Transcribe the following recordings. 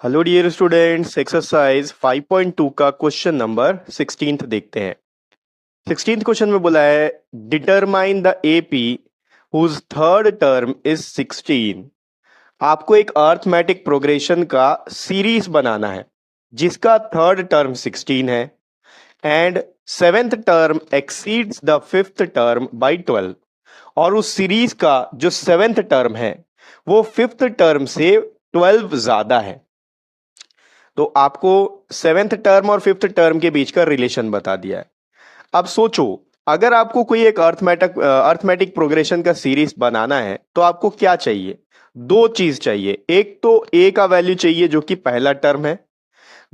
Hello dear students, exercise 5.2 का question number 16 देखते हैं। 16 क्वेश्चन में बोला है determine the AP whose third term is 16। आपको एक अर्थमेटिक प्रोग्रेशन का सीरीज बनाना है जिसका थर्ड टर्म 16 है and seventh term exceeds the fifth term by 12, और उस सीरीज का जो सेवेंथ टर्म है वो फिफ्थ टर्म से 12 ज्यादा है। तो आपको सेवेंथ टर्म और फिफ्थ टर्म के बीच का रिलेशन बता दिया है। अब सोचो, अगर आपको कोई एक अर्थमेटिक प्रोग्रेशन का सीरीज बनाना है तो आपको क्या चाहिए? दो चीज चाहिए। एक तो ए का वैल्यू चाहिए जो कि पहला टर्म है,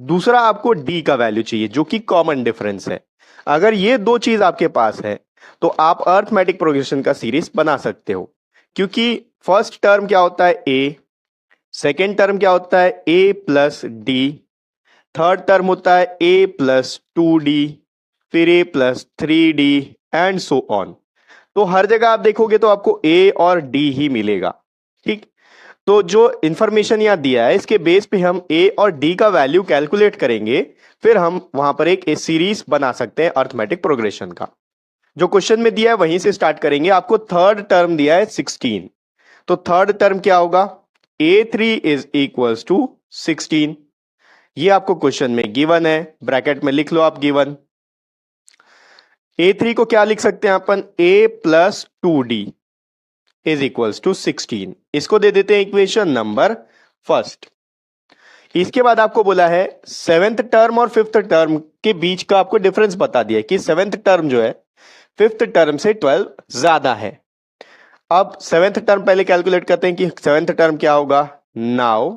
दूसरा आपको डी का वैल्यू चाहिए जो कि कॉमन डिफरेंस है। अगर ये दो चीज आपके पास है तो आप अर्थमेटिक प्रोग्रेशन का सीरीज बना सकते हो, क्योंकि फर्स्ट टर्म क्या होता है? ए। सेकेंड टर्म क्या होता है? A plus d. Third term होता है ए प्लस 2d, फिर a plus 3d and so on. तो हर जगह आप देखोगे तो आपको ए और डी ही मिलेगा। ठीक, तो जो इंफॉर्मेशन यहां दिया है इसके बेस पे हम ए और डी का वैल्यू कैलकुलेट करेंगे, फिर हम वहां पर एक सीरीज बना सकते हैं अर्थमेटिक प्रोग्रेशन का। जो क्वेश्चन में दिया है वहीं से स्टार्ट करेंगे। आपको थर्ड टर्म दिया है 16, तो थर्ड टर्म क्या होगा? A3 is equals to 16। ये आपको क्वेश्चन में गिवन है, ब्रैकेट में लिख लो आप गिवन। A3 को क्या लिख सकते हैं अपन? A plus 2d is equals to 16। इसको दे देते हैं इक्वेशन नंबर फर्स्ट। इसके बाद आपको बोला है सेवेंथ टर्म और फिफ्थ टर्म के बीच का आपको डिफरेंस बता दिया कि सेवेंथ टर्म जो है फिफ्थ टर्म से 12 ज्यादा है। अब सेवेंथ टर्म पहले कैलकुलेट करते हैं कि सेवेंथ टर्म क्या होगा। Now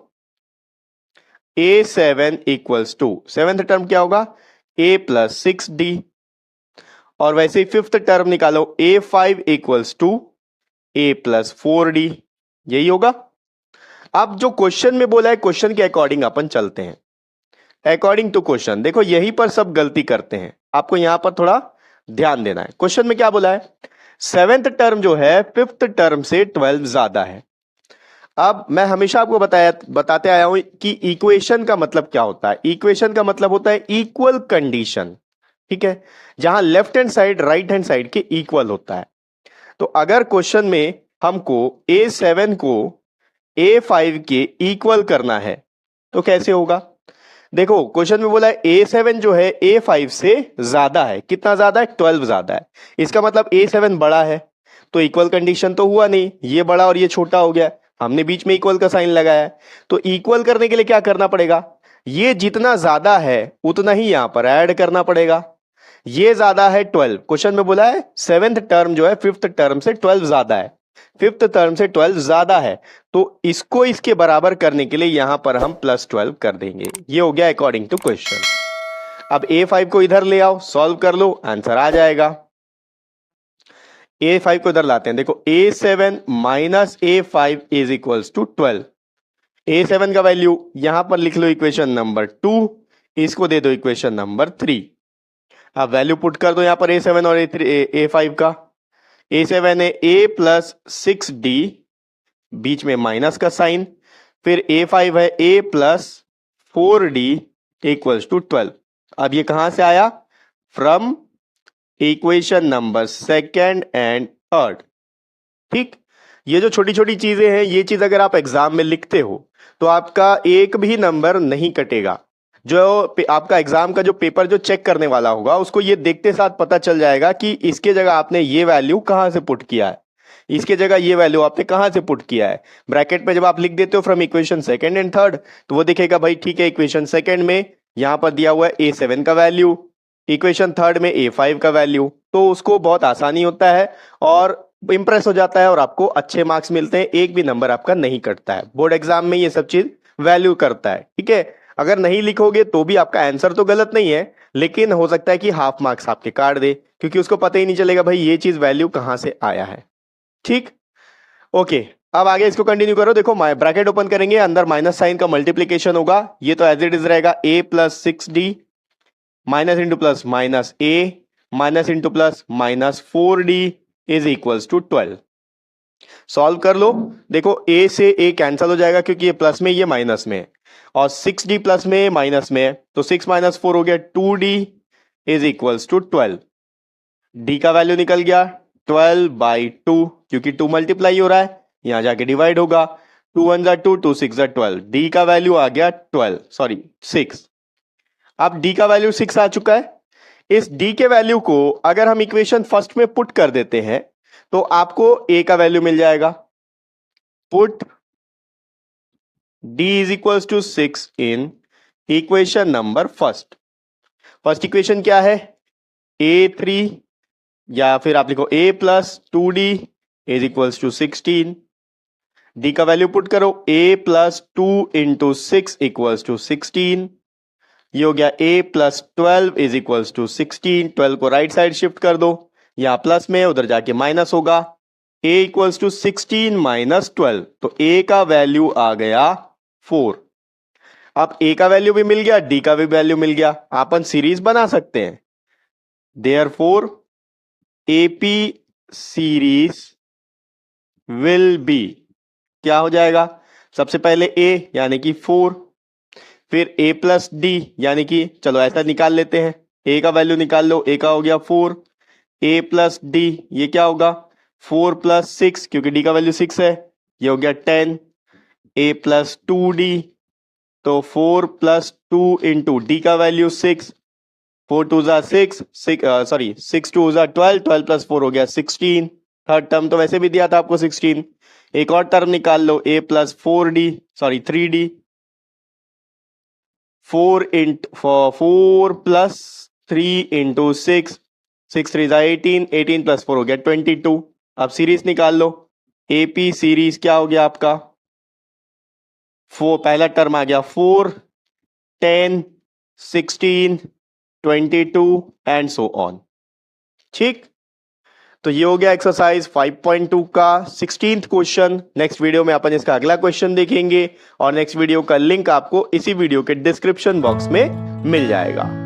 A7 equals to, seventh term क्या होगा? A plus 6d। और वैसे ही फिफ्थ टर्म निकालो, A5 equals to A plus 4d। यही होगा। अब जो क्वेश्चन में बोला है क्वेश्चन के अकॉर्डिंग अपन चलते हैं, अकॉर्डिंग टू क्वेश्चन। देखो यहीं पर सब गलती करते हैं, आपको यहां पर थोड़ा ध्यान देना है। क्वेश्चन में क्या बोला है? सेवेंथ टर्म जो है फिफ्थ टर्म से 12 ज्यादा है। अब मैं हमेशा आपको बताते आया हूं कि इक्वेशन का मतलब क्या होता है। इक्वेशन का मतलब होता है इक्वल कंडीशन, ठीक है, जहां left hand side right hand side के इक्वल होता है। तो अगर क्वेश्चन में हमको A7 को A5 के इक्वल करना है तो कैसे होगा? देखो क्वेश्चन में बोला है A7 जो है A5 से ज्यादा है। कितना ज्यादा है? 12 ज्यादा है। इसका मतलब A7 बड़ा है, तो इक्वल कंडीशन तो हुआ नहीं, ये बड़ा और ये छोटा हो गया। हमने बीच में इक्वल का साइन लगाया है, तो इक्वल करने के लिए क्या करना पड़ेगा? ये जितना ज्यादा है उतना ही यहां पर ऐड करना पड़ेगा। ये ज्यादा है 12, क्वेश्चन में बोला है सेवेंथ टर्म जो है फिफ्थ टर्म से 12 ज्यादा है, फिफ्थ टर्म से 12 ज्यादा है, तो इसको इसके बराबर करने के लिए यहां पर हम प्लस 12 कर देंगे। ये हो गया अकॉर्डिंग टू क्वेश्चन। अब A5 को इधर ले आओ, सॉल्व कर लो, आंसर आ जाएगा। A5 को इधर लाते हैं। देखो A7 minus A5 is equals to 12। A7 का वैल्यू यहां पर लिख लो इक्वेशन नंबर 2, इसको दे दो इक्वेशन नंबर 3। अब वैल्यू पुट कर दो यहां पर A7 और A5 का। A7 है A प्लस 6d, बीच में माइनस का साइन, फिर A5 है A plus 4d equals to 12। अब ये कहां से आया? From equation number second and third. ठीक, ये जो छोटी छोटी चीजें हैं, ये चीज अगर आप एग्जाम में लिखते हो तो आपका एक भी नंबर नहीं कटेगा। जो आपका एग्जाम का जो पेपर जो चेक करने वाला होगा उसको ये देखते साथ पता चल जाएगा कि इसके जगह आपने ये वैल्यू कहां से पुट किया है, इसके जगह ये वैल्यू आपने कहां से पुट किया है। ब्रैकेट में जब आप लिख देते हो from equation second and third, तो वो दिखेगा भाई ठीक है, इक्वेशन सेकंड में यहां पर दिया हुआ है A7 का वैल्यू, इक्वेशन थर्ड में A5 का वैल्यू, तो उसको बहुत आसानी होता है और इंप्रेस हो जाता है और आपको अच्छे मार्क्स मिलते हैं, एक भी नंबर आपका नहीं कटता है। बोर्ड एग्जाम में ये सब चीज वैल्यू करता है। ठीक है, अगर नहीं लिखोगे तो भी आपका आंसर तो गलत नहीं है, लेकिन हो सकता है कि हाफ मार्क्स आपके काट दे, क्योंकि उसको पता ही नहीं चलेगा भाई ये चीज वैल्यू कहां से आया है। ठीक, ओके, अब आगे इसको कंटिन्यू करो। देखो ब्रैकेट ओपन करेंगे, अंदर माइनस साइन का मल्टीप्लीकेशन होगा, ये तो एज इट इज रहेगा A plus 6d minus into plus minus A minus into plus minus 4d is equals to 12। Solve कर लो। देखो a से a कैंसिल हो जाएगा क्योंकि ये प्लस में ये माइनस में है, और 6d प्लस में माइनस में है, तो 6 माइनस 4 हो गया 2d is equals to 12। d का वैल्यू निकल गया 12/2, क्योंकि 2 मल्टीप्लाई हो रहा है, यहां जाके डिवाइड होगा। 2 1 जा 2, 2 6 जा 12, d का वैल्यू आ गया 6। अब d का वैल्यू 6 आ चुका है। इस d के वैल्यू को अगर हम इक्वेशन फर्स्ट में पुट कर देते हैं तो आपको a का वैल्यू मिल जाएगा। Put d is equals to 6 in equation number first equation क्या है, a3, या फिर आप लिखो a plus 2d is equals to 16। d का वैल्यू पुट करो, a plus 2 into 6 equals to 16। ये हो गया a plus 12 is equals to 16। 12 को राइट साइड शिफ्ट कर दो, यहां प्लस में उधर जाके माइनस होगा। a इक्वल्स टू 16 माइनस 12, तो a का वैल्यू आ गया 4। अब a का वैल्यू भी मिल गया, d का भी वैल्यू मिल गया, अपन सीरीज बना सकते हैं। Therefore AP series will be, क्या हो जाएगा, सबसे पहले a यानी कि 4, फिर a प्लस डी यानी कि, चलो ऐसा निकाल लेते हैं, a का वैल्यू निकाल लो, a का हो गया 4, a प्लस डी ये क्या होगा 4 प्लस 6, क्योंकि d का वैल्यू 6 है, ये हो गया 10। a प्लस 2d, तो 4 प्लस 2 इंटू डी का वैल्यू 6, 4 2 जा 6, 6 2 जा 12, 12 प्लस 4 हो गया 16। थर्ड टर्म तो वैसे भी दिया था आपको 16। एक और टर्म निकाल लो, a plus 3d, 4 plus 3 into 6, 6 3 जा 18, 18 प्लस 4 हो गया 22। अब सीरीज निकाल लो, AP सीरीज क्या हो गया आपका, 4 पहला टर्म आ गया 4, 10, 16, 22 एंड सो ऑन। ठीक, तो ये हो गया एक्सरसाइज 5.2 का 16th क्वेश्चन। नेक्स्ट वीडियो में अपन इसका अगला क्वेश्चन देखेंगे, और नेक्स्ट वीडियो का लिंक आपको इसी वीडियो के डिस्क्रिप्शन बॉक्स में मिल जाएगा।